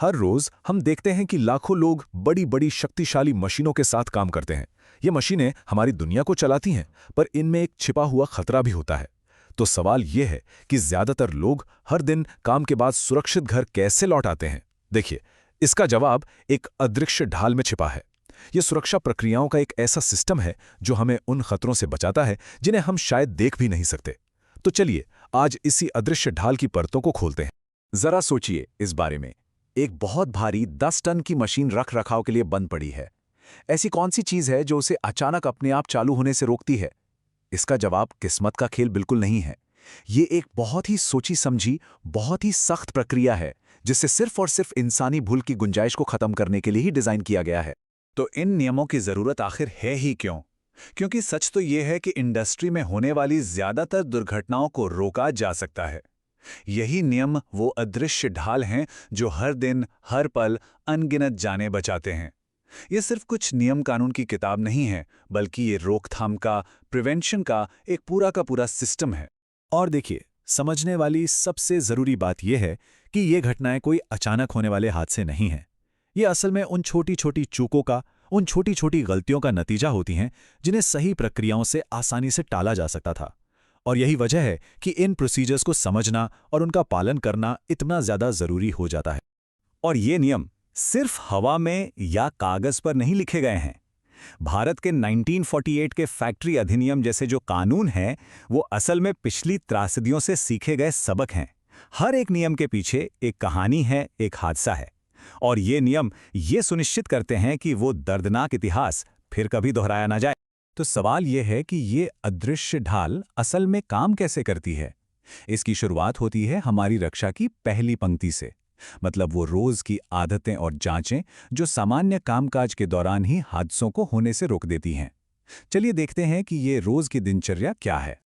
हर रोज हम देखते हैं कि लाखों लोग बड़ी बड़ी शक्तिशाली मशीनों के साथ काम करते हैं। ये मशीनें हमारी दुनिया को चलाती हैं, पर इनमें एक छिपा हुआ खतरा भी होता है। तो सवाल ये है कि ज्यादातर लोग हर दिन काम के बाद सुरक्षित घर कैसे लौट आते हैं। देखिए, इसका जवाब एक अदृश्य ढाल में छिपा है। ये सुरक्षा प्रक्रियाओं का एक ऐसा सिस्टम है जो हमें उन खतरों से बचाता है जिन्हें हम शायद देख भी नहीं सकते। तो चलिए, आज इसी अदृश्य ढाल की परतों को खोलते हैं। जरा सोचिए इस बारे में। एक बहुत भारी 10 टन की मशीन रख रखाव के लिए बंद पड़ी है। ऐसी कौन सी चीज है जो उसे अचानक अपने आप चालू होने से रोकती है? इसका जवाब किस्मत का खेल बिल्कुल नहीं है। ये एक बहुत ही सोची समझी, बहुत ही सख्त प्रक्रिया है, जिससे सिर्फ और सिर्फ इंसानी भूल की गुंजाइश को खत्म करने के लिए ही डिजाइन किया गया है। तो इन नियमों की जरूरत आखिर है ही क्यों? क्योंकि सच तो यह है कि इंडस्ट्री में होने वाली ज्यादातर दुर्घटनाओं को रोका जा सकता है। यही नियम वो अदृश्य ढाल हैं जो हर दिन, हर पल अनगिनत जानें बचाते हैं। ये सिर्फ कुछ नियम कानून की किताब नहीं है, बल्कि ये रोकथाम का, प्रिवेंशन का एक पूरा का पूरा सिस्टम है। और देखिए, समझने वाली सबसे जरूरी बात यह है कि ये घटनाएं कोई अचानक होने वाले हादसे नहीं हैं। ये असल में उन छोटी छोटी चूकों का, उन छोटी छोटी गलतियों का नतीजा होती हैं जिन्हें सही प्रक्रियाओं से आसानी से टाला जा सकता था। और यही वजह है कि इन प्रोसीजर्स को समझना और उनका पालन करना इतना ज्यादा जरूरी हो जाता है। और ये नियम सिर्फ हवा में या कागज पर नहीं लिखे गए हैं। भारत के 1948 के फैक्ट्री अधिनियम जैसे जो कानून हैं, वो असल में पिछली त्रासदियों से सीखे गए सबक हैं। हर एक नियम के पीछे एक कहानी है, एक हादसा है। और ये नियम ये सुनिश्चित करते हैं कि वो दर्दनाक इतिहास फिर कभी दोहराया ना जाए। तो सवाल ये है कि ये अदृश्य ढाल असल में काम कैसे करती है? इसकी शुरुआत होती है हमारी रक्षा की पहली पंक्ति से। मतलब वो रोज की आदतें और जांचें जो सामान्य कामकाज के दौरान ही हादसों को होने से रोक देती हैं। चलिए देखते हैं कि ये रोज की दिनचर्या क्या है।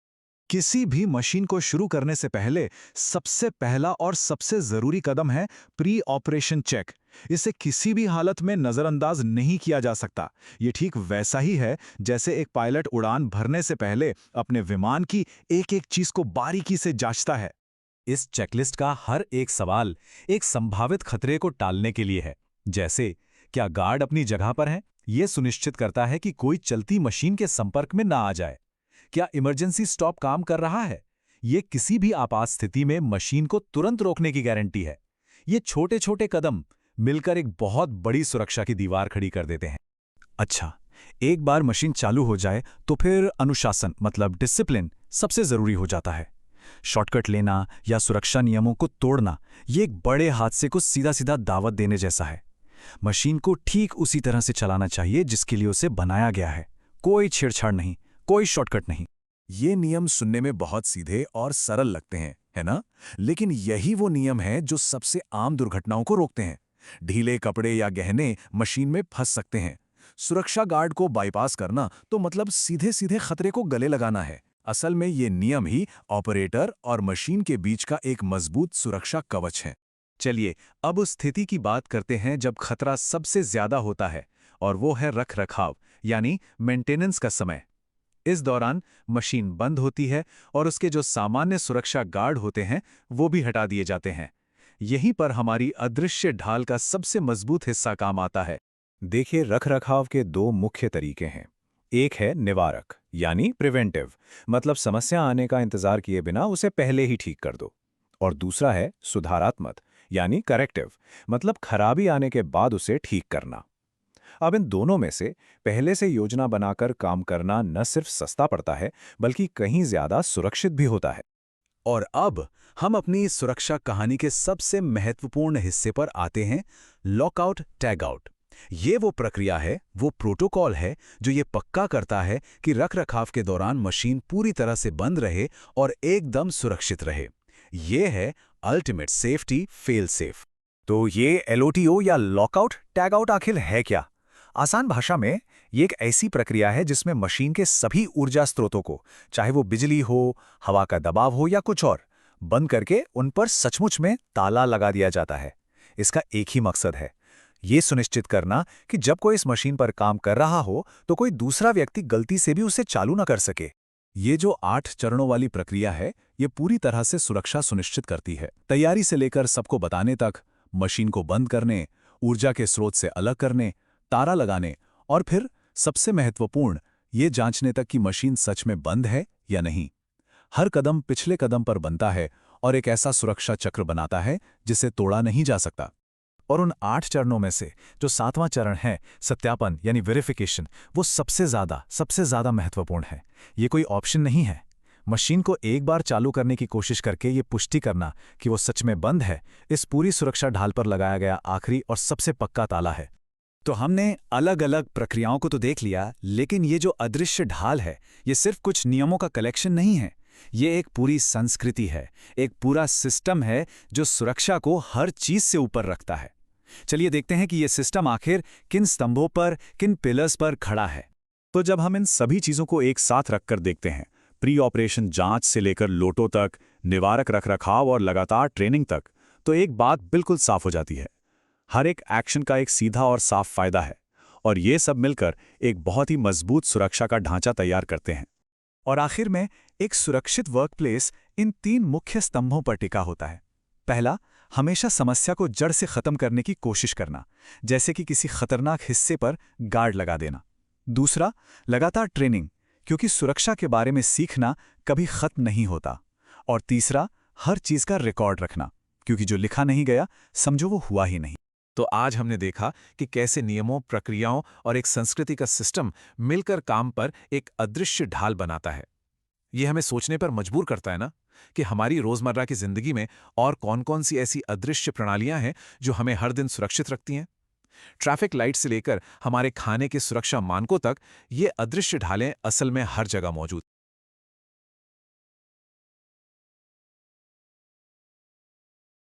किसी भी मशीन को शुरू करने से पहले सबसे पहला और सबसे जरूरी कदम है प्री ऑपरेशन चेक। इसे किसी भी हालत में नजरअंदाज नहीं किया जा सकता। ये ठीक वैसा ही है जैसे एक पायलट उड़ान भरने से पहले अपने विमान की एक एक चीज को बारीकी से जांचता है। इस चेकलिस्ट का हर एक सवाल एक संभावित खतरे को टालने के लिए है। जैसे, क्या गार्ड अपनी जगह पर है? यह सुनिश्चित करता है कि कोई चलती मशीन के संपर्क में ना आ जाए। क्या इमरजेंसी स्टॉप काम कर रहा है? ये किसी भी आपात स्थिति में मशीन को तुरंत रोकने की गारंटी है। ये छोटे छोटे कदम मिलकर एक बहुत बड़ी सुरक्षा की दीवार खड़ी कर देते हैं। अच्छा, एक बार मशीन चालू हो जाए तो फिर अनुशासन मतलब डिसिप्लिन सबसे जरूरी हो जाता है। शॉर्टकट लेना या सुरक्षा नियमों को तोड़ना ये एक बड़े हादसे को सीधा सीधा दावत देने जैसा है। मशीन को ठीक उसी तरह से चलाना चाहिए जिसके लिए उसे बनाया गया है। कोई छेड़छाड़ नहीं, कोई शॉर्टकट नहीं। ये नियम सुनने में बहुत सीधे और सरल लगते हैं, है ना? लेकिन यही वो नियम है जो सबसे आम दुर्घटनाओं को रोकते हैं। ढीले कपड़े या गहने मशीन में फंस सकते हैं। सुरक्षा गार्ड को बाईपास करना तो मतलब सीधे सीधे खतरे को गले लगाना है। असल में ये नियम ही ऑपरेटर और मशीन के बीच का एक मजबूत सुरक्षा कवच है। चलिए, अब उस स्थिति की बात करते हैं जब खतरा सबसे ज्यादा होता है, और वो है रख रखाव यानी मेंटेनेंस का समय। इस दौरान मशीन बंद होती है और उसके जो सामान्य सुरक्षा गार्ड होते हैं वो भी हटा दिए जाते हैं। यहीं पर हमारी अदृश्य ढाल का सबसे मजबूत हिस्सा काम आता है। देखिए, रखरखाव के दो मुख्य तरीके हैं। एक है निवारक यानी प्रिवेंटिव, मतलब समस्या आने का इंतजार किए बिना उसे पहले ही ठीक कर दो। और दूसरा है सुधारात्मक यानी करेक्टिव, मतलब खराबी आने के बाद उसे ठीक करना। अब इन दोनों में से पहले से योजना बनाकर काम करना न सिर्फ सस्ता पड़ता है, बल्कि कहीं ज्यादा सुरक्षित भी होता है। और अब हम अपनी सुरक्षा कहानी के सबसे महत्वपूर्ण हिस्से पर आते हैं, लॉकआउट टैग आउट। ये वो प्रक्रिया है, वो प्रोटोकॉल है जो ये पक्का करता है कि रखरखाव के दौरान मशीन पूरी तरह से बंद रहे और एकदम सुरक्षित रहे। ये है अल्टीमेट सेफ्टी फेल सेफ। तो ये एलओटीओ या लॉकआउट टैग आउट आखिर है क्या? आसान भाषा में ये एक ऐसी प्रक्रिया है जिसमें मशीन के सभी ऊर्जा स्रोतों को, चाहे वो बिजली हो, हवा का दबाव हो या कुछ और, बंद करके उन पर सचमुच में ताला लगा दिया जाता है। इसका एक ही मकसद है, ये सुनिश्चित करना कि जब कोई इस मशीन पर काम कर रहा हो तो कोई दूसरा व्यक्ति गलती से भी उसे चालू न कर सके। ये जो 8 चरणों वाली प्रक्रिया है, ये पूरी तरह से सुरक्षा सुनिश्चित करती है। तैयारी से लेकर सबको बताने तक, मशीन को बंद करने, ऊर्जा के स्रोत से अलग करने, तारा लगाने और फिर सबसे महत्वपूर्ण ये जांचने तक कि मशीन सच में बंद है या नहीं। हर कदम पिछले कदम पर बनता है और एक ऐसा सुरक्षा चक्र बनाता है जिसे तोड़ा नहीं जा सकता। और उन 8 चरणों में से जो 7वां चरण है, सत्यापन यानी वेरिफिकेशन, वो सबसे ज़्यादा महत्वपूर्ण है। ये कोई ऑप्शन नहीं है। मशीन को एक बार चालू करने की कोशिश करके ये पुष्टि करना कि वो सच में बंद है, इस पूरी सुरक्षा ढाल पर लगाया गया आखिरी और सबसे पक्का ताला है। तो हमने अलग अलग प्रक्रियाओं को तो देख लिया, लेकिन ये जो अदृश्य ढाल है, ये सिर्फ कुछ नियमों का कलेक्शन नहीं है। ये एक पूरी संस्कृति है, एक पूरा सिस्टम है जो सुरक्षा को हर चीज से ऊपर रखता है। चलिए देखते हैं कि ये सिस्टम आखिर किन स्तंभों पर, किन पिलर्स पर खड़ा है। तो जब हम इन सभी चीज़ों को एक साथ रखकर देखते हैं, प्री ऑपरेशन जांच से लेकर लोटो तक, निवारक रखरखाव और लगातार ट्रेनिंग तक, तो एक बात बिल्कुल साफ हो जाती है। हर एक एक्शन का एक सीधा और साफ फायदा है, और ये सब मिलकर एक बहुत ही मजबूत सुरक्षा का ढांचा तैयार करते हैं। और आखिर में एक सुरक्षित वर्कप्लेस इन 3 मुख्य स्तंभों पर टिका होता है। पहला, हमेशा समस्या को जड़ से खत्म करने की कोशिश करना, जैसे कि किसी खतरनाक हिस्से पर गार्ड लगा देना। दूसरा, लगातार ट्रेनिंग, क्योंकि सुरक्षा के बारे में सीखना कभी खत्म नहीं होता। और तीसरा, हर चीज का रिकॉर्ड रखना, क्योंकि जो लिखा नहीं गया समझो वो हुआ ही नहीं। तो आज हमने देखा कि कैसे नियमों, प्रक्रियाओं और एक संस्कृति का सिस्टम मिलकर काम पर एक अदृश्य ढाल बनाता है। ये हमें सोचने पर मजबूर करता है ना, कि हमारी रोजमर्रा की जिंदगी में और कौन-कौन सी ऐसी अदृश्य प्रणालियां हैं जो हमें हर दिन सुरक्षित रखती हैं। ट्रैफिक लाइट से लेकर हमारे खाने के सुरक्षा मानकों तक ये अदृश्य ढालें असल में हर जगह मौजूद